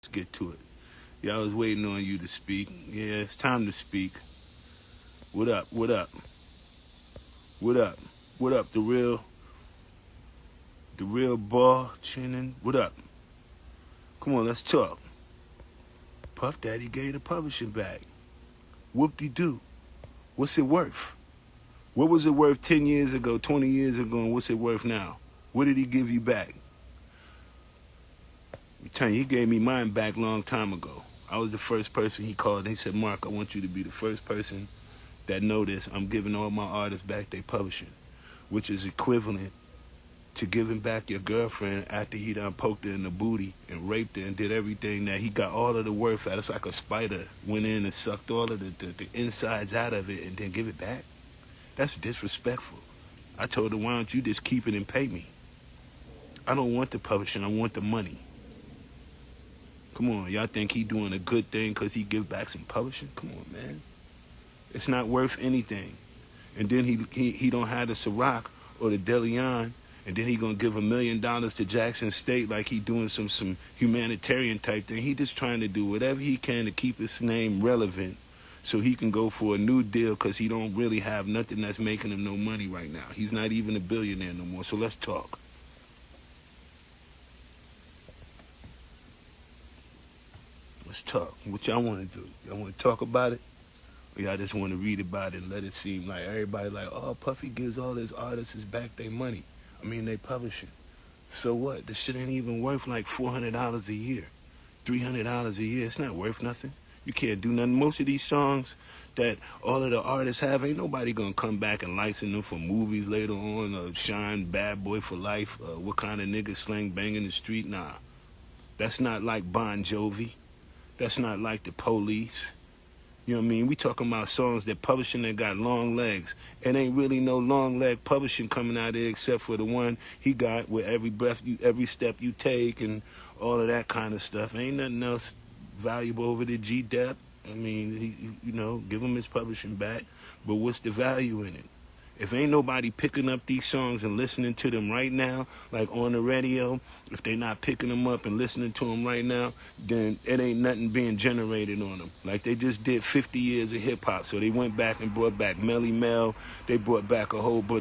Let's get to it. Yeah, I was waiting on you to speak. Yeah, it's time to speak. What up? What up? What up? What up? The real ball chinning. What up? Come on, let's talk. Puff Daddy gave the publishing back. Whoop-de-doo. What's it worth? What was it worth 10 years ago, 20 years ago, and what's it worth now? What did he give you back? I'm telling you, he gave me mine back a long time ago. I was the first person he called. And he said, Mark, I want you to be the first person that know this. I'm giving all my artists back their publishing, which is equivalent to giving back your girlfriend after he done poked her in the booty and raped her and did everything that he got all of the worth out. It's like a spider went in and sucked all of the insides out of it and then give it back. That's disrespectful. I told her, why don't you just keep it and pay me? I don't want the publishing. I want the money. Come on, y'all think he doing a good thing because he give back some publishing? Come on, man. It's not worth anything. And then he don't have the Ciroc or the DeLeon, and then he gonna give $1 million to Jackson State like he doing some humanitarian type thing. He just trying to do whatever he can to keep his name relevant so he can go for a new deal because he don't really have nothing that's making him no money right now. He's not even a billionaire no more. So let's talk. Let's talk. What y'all want to do? Y'all want to talk about it? Or y'all just want to read about it and let it seem like everybody like, oh, Puffy gives all his artists back their money. I mean, they publishing. So what? The shit ain't even worth like $400 a year, $300 a year. It's not worth nothing. You can't do nothing. Most of these songs that all of the artists have, ain't nobody gonna come back and license them for movies later on. Shine, Bad Boy for Life. What kind of nigga slang bang in the street? Nah, that's not like Bon Jovi. That's not like the Police. You know what I mean? We talking about songs that publishing that got long legs. It ain't really no long leg publishing coming out there except for the one he got with every breath, every step you take, and all of that kind of stuff. Ain't nothing else valuable over the G-Dep. I mean, give him his publishing back. But what's the value in it? If ain't nobody picking up these songs and listening to them right now, like on the radio, if they not picking them up and listening to them right now, then it ain't nothing being generated on them. Like they just did 50 years of hip-hop, so they went back and brought back Melly Mel, they brought back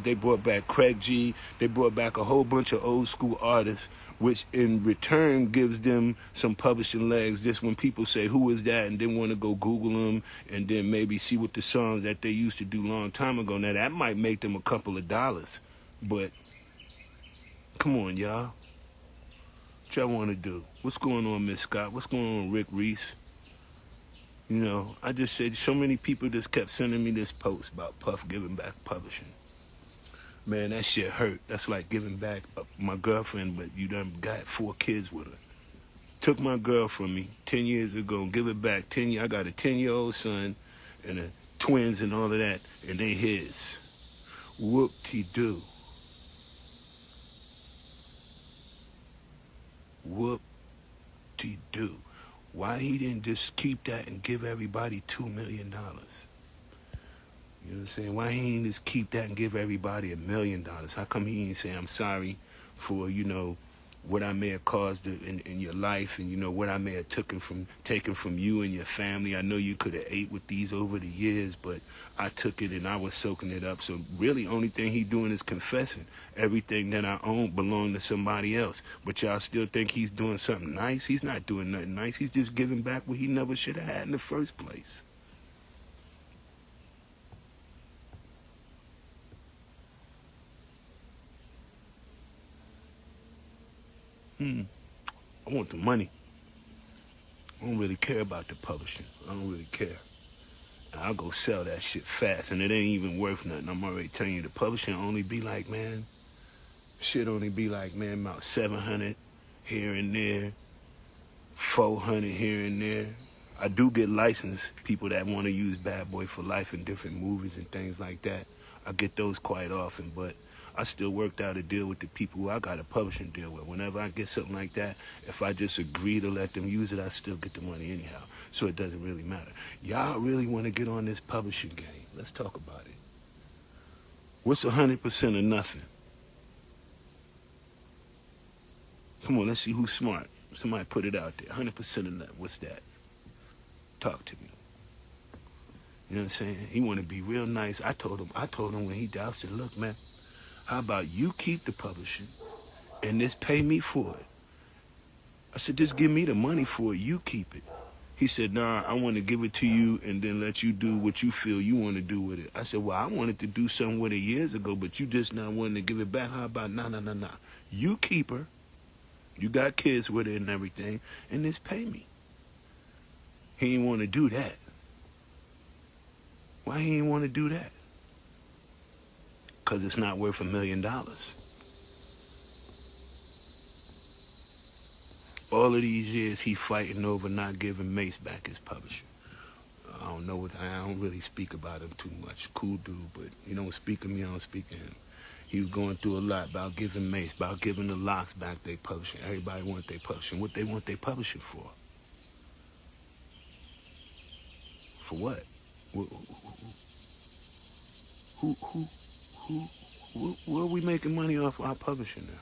they brought back Craig G, they brought back a whole bunch of old school artists, which in return gives them some publishing legs. Just when people say, who is that, and then want to go Google them and then maybe see what the songs that they used to do long time ago. Now, that might make them a couple of dollars, but come on, y'all. What y'all want to do? What's going on, Miss Scott? What's going on, Rick Reese? I just said so many people just kept sending me this post about Puff giving back publishing. Man, that shit hurt. That's like giving back my girlfriend, but you done got 4 kids with her. Took my girl from me 10 years ago, give it back 10 years. I got a 10-year-old son and twins and all of that, and they his. Whoop-de-doo. Whoop-de-doo. Why he didn't just keep that and give everybody $2 million? You know what I'm saying? Why he ain't just keep that and give everybody $1 million? How come he ain't say, I'm sorry for, what I may have caused in your life and, what I may have taken from you and your family. I know you could have ate with these over the years, but I took it and I was soaking it up. So really only thing he doing is confessing. Everything that I own belonged to somebody else. But y'all still think he's doing something nice? He's not doing nothing nice. He's just giving back what he never should have had in the first place. I want the money. I don't really care about the publishing. I don't really care. I'll go sell that shit fast, and it ain't even worth nothing. I'm already telling you, the publishing only be like, man, shit only be like, man, about 700 here and there, 400 here and there. I do get licensed people that want to use Bad Boy for Life in different movies and things like that. I get those quite often, but I still worked out a deal with the people who I got a publishing deal with. Whenever I get something like that, if I just agree to let them use it, I still get the money anyhow. So it doesn't really matter. Y'all really want to get on this publishing game? Let's talk about it. What's 100% of nothing? Come on, let's see who's smart. Somebody put it out there. 100% of that. What's that? Talk to me. You know what I'm saying? He want to be real nice. I told him when he died, I said, look, man, how about you keep the publishing and just pay me for it? I said, just give me the money for it. You keep it. He said, nah, I want to give it to you and then let you do what you feel you want to do with it. I said, well, I wanted to do something with it years ago, but you just not wanting to give it back. How about, nah. You keep her. You got kids with it and everything, and just pay me. He ain't want to do that. Why he ain't want to do that? Because it's not worth $1 million. All of these years, he fighting over not giving Mace back his publisher. I don't really speak about him too much. Cool dude, but he don't speak of me, I don't speak of him. He was going through a lot about giving Mace, about giving the Locks back their publishing. Everybody want their publishing. What they want their publishing for? For what? Where are we making money off our publishing now?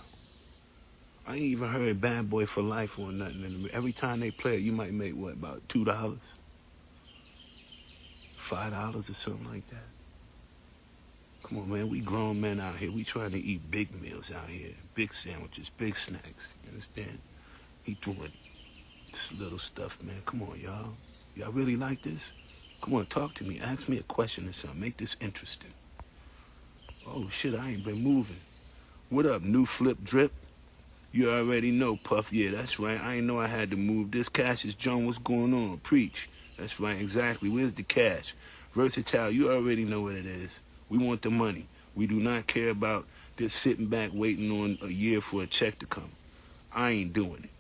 I ain't even heard Bad Boy for Life or nothing. And every time they play it, you might make, what, about $2? $5 or something like that? Come on, man. We grown men out here. We trying to eat big meals out here. Big sandwiches, big snacks. You understand? He doing this little stuff, man. Come on, y'all. Y'all really like this? Come on, talk to me. Ask me a question or something. Make this interesting. Oh, shit, I ain't been moving. What up, new flip drip? You already know, Puff. Yeah, that's right. I ain't know I had to move. This Cassius John, what's going on? Preach. That's right, exactly. Where's the cash? Versatile, you already know what it is. We want the money. We do not care about just sitting back waiting on a year for a check to come. I ain't doing it.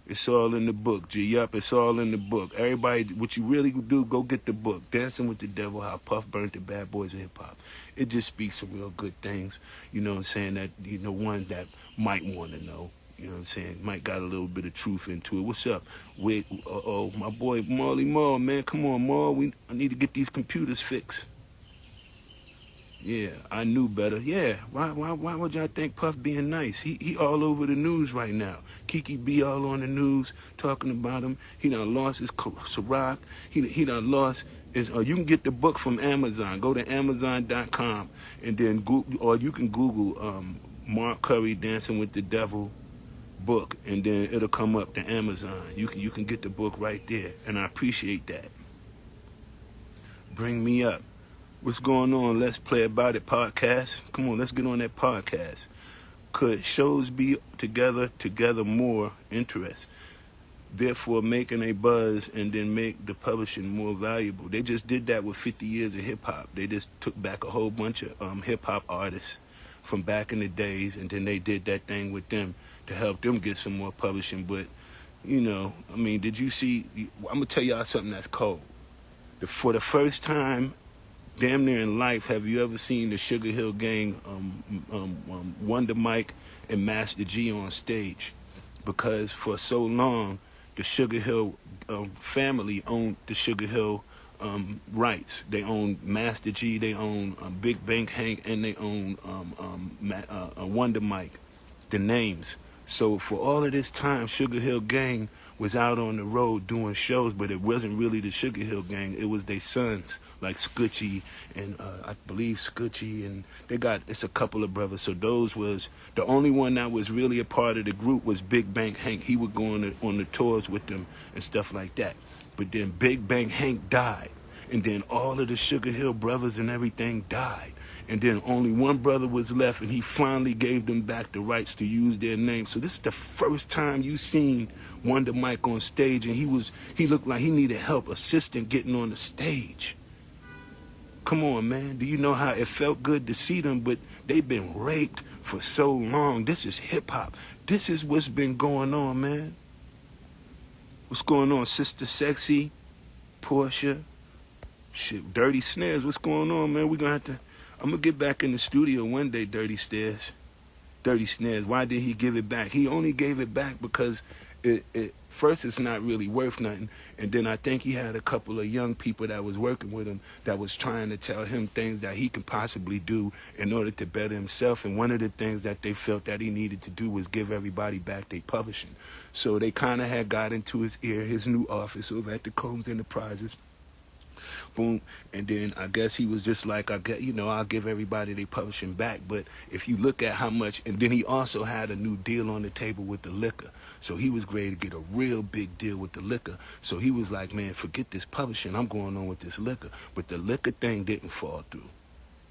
It's all in the book, G. Yup, it's all in the book. Everybody, what you really do, go get the book. Dancing with the Devil, How Puff Burnt the Bad Boys of Hip Hop. It just speaks some real good things, you know what I'm saying, that, you know, one that might want to know, you know what I'm saying, might got a little bit of truth into it. What's up? Wait, my boy Marley Marl, man, come on, Marl, I need to get these computers fixed. Yeah, I knew better. Yeah, why would y'all think Puff being nice? He all over the news right now. Kiki B all on the news talking about him. He done lost his Ciroc. He done lost his. You can get the book from Amazon. Go to Amazon.com and then Google, or you can Google Mark Curry Dancing with the Devil book, and then it'll come up to Amazon. You can get the book right there, and I appreciate that. Bring me up. What's going on? Let's Play About It podcast. Come on, let's get on that podcast. Could shows be together more interest, therefore making a buzz and then make the publishing more valuable? They just did that with 50 years of hip-hop. They just took back a whole bunch of hip-hop artists from back in the days, and then they did that thing with them to help them get some more publishing. But, you know, I mean, did you see? I'm going to tell y'all something that's cold. For the first time damn near in life, have you ever seen the Sugar Hill Gang, Wonder Mike and Master G on stage? Because for so long, the Sugar Hill family owned the Sugar Hill rights. They own Master G, they own Big Bank Hank, and they own Wonder Mike, the names. So for all of this time, Sugar Hill Gang was out on the road doing shows, but it wasn't really the Sugar Hill Gang. It was their sons, like Scoochie and I believe Scoochie, and it's a couple of brothers. So those was, the only one that was really a part of the group was Big Bank Hank. He would go on the tours with them and stuff like that. But then Big Bank Hank died, and then all of the Sugar Hill brothers and everything died. And then only one brother was left, and he finally gave them back the rights to use their name. So this is the first time you seen Wonder Mike on stage, and he looked like he needed help, assistant getting on the stage. Come on, man. Do you know how it felt good to see them? But they've been raped for so long. This is hip-hop. This is what's been going on, man. What's going on, Sister Sexy, Portia, shit, Dirty Snares? What's going on, man? I'm going to get back in the studio one day, Dirty Snares. Why did he give it back? He only gave it back because first it's not really worth nothing, and then I think he had a couple of young people that was working with him that was trying to tell him things that he could possibly do in order to better himself, and one of the things that they felt that he needed to do was give everybody back their publishing. So they kind of had got into his ear, his new office over at the Combs Enterprises. Boom. And then I guess he was just like, I'll give everybody their publishing back. But if you look at how much, and then he also had a new deal on the table with the liquor. So he was ready to get a real big deal with the liquor. So he was like, man, forget this publishing. I'm going on with this liquor. But the liquor thing didn't fall through.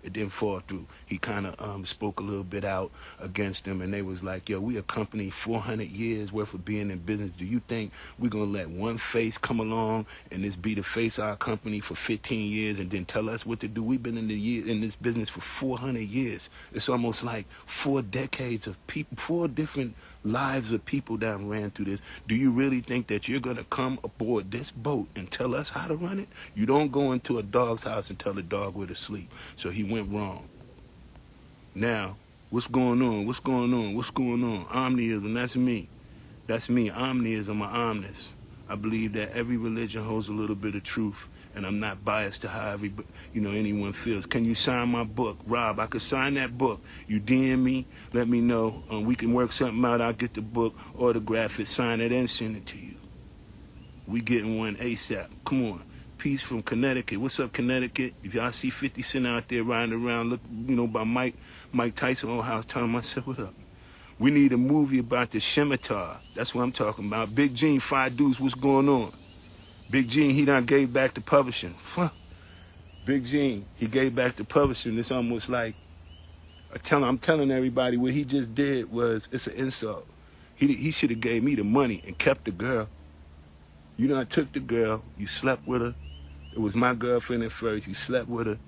It didn't fall through. He kind of spoke a little bit out against them, and they was like, yo, we a company 400 years worth of being in business. Do you think we're going to let one face come along and this be the face of our company for 15 years and then tell us what to do? We've been in this business for 400 years. It's almost like 4 decades of people, 4 different lives of people that ran through this. Do you really think that you're going to come aboard this boat and tell us how to run it? You don't go into a dog's house and tell the dog where to sleep. So he went wrong. Now, what's going on? What's going on? What's going on? Omniism, that's me. That's me. Omniism or omnis. I believe that every religion holds a little bit of truth, and I'm not biased to how anyone feels. Can you sign my book? Rob, I could sign that book. You DM me, let me know. We can work something out. I'll get the book, autograph it, sign it, and send it to you. We getting one ASAP. Come on. Peace from Connecticut. What's up, Connecticut? If y'all see 50 Cent out there riding around, look, by Mike Tyson old house, tell him I said, what up? We need a movie about the Scimitar. That's what I'm talking about. Big Gene, 5 Deuce, what's going on? Big Gene, he done gave back the publishing. Big Gene, he gave back the publishing. It's almost like, I'm telling everybody what he just did it's an insult. He should have gave me the money and kept the girl. You done took the girl, you slept with her. It was my girlfriend at first. You slept with her,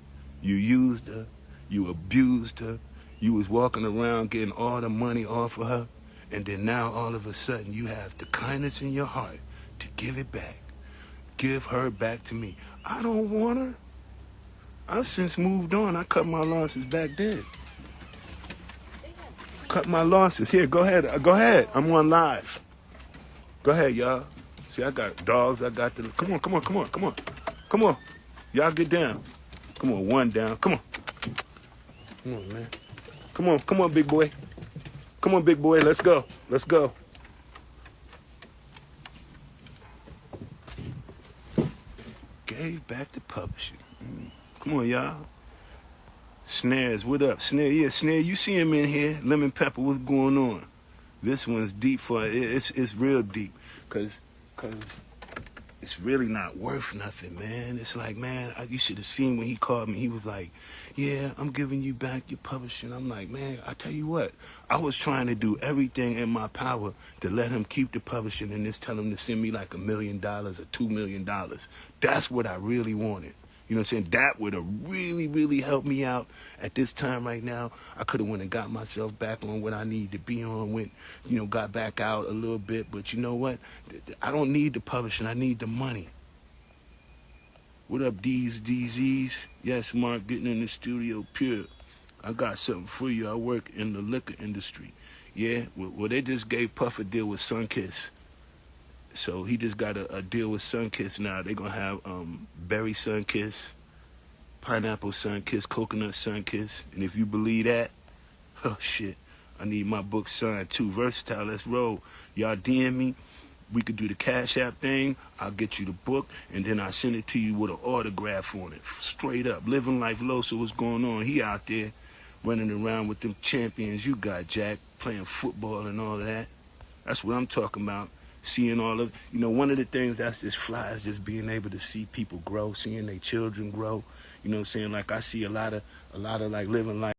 you used her, you abused her. You was walking around getting all the money off of her, and then now all of a sudden you have the kindness in your heart to give it back. Give her back to me. I don't want her. I since moved on. I cut my losses back then. Cut my losses. Here, go ahead. Go ahead. I'm on live. Go ahead, y'all. See, I got dogs. I got the... Come on. Y'all get down. Come on, one down. Come on, man. Come on, big boy. Come on, big boy. Let's go. Gave back the publishing. Come on, y'all. Snares, what up? Snare, yeah, Snare, you see him in here. Lemon Pepper, what's going on? This one's deep it's real deep. Cause it's really not worth nothing, man. It's like, man, you should have seen when he called me. He was like, yeah, I'm giving you back your publishing. I'm like, man, I tell you what, I was trying to do everything in my power to let him keep the publishing and just tell him to send me like $1 million or $2 million. That's what I really wanted. You know what I'm saying? That would have really, really helped me out at this time right now. I could have went and got myself back on what I needed to be on, got back out a little bit. But you know what? I don't need the publishing. I need the money. What up, DZs? Yes, Mark, getting in the studio, pure. I got something for you. I work in the liquor industry. Yeah, well, they just gave Puff a deal with Sunkiss. So he just got a deal with Sunkiss now. They're going to have berry Sunkiss, pineapple Sunkiss, coconut Sunkiss. And if you believe that, oh, shit, I need my book signed too. Versatile, let's roll. Y'all DM me. We could do the Cash App thing. I'll get you the book, and then I'll send it to you with an autograph on it. Straight up. Living Life Low, so what's going on? He out there running around with them champions you got, Jack, playing football and all of that. That's what I'm talking about. Seeing all of, one of the things that's just fly is just being able to see people grow, seeing their children grow. You know what I'm saying? Like I see a lot of like living life.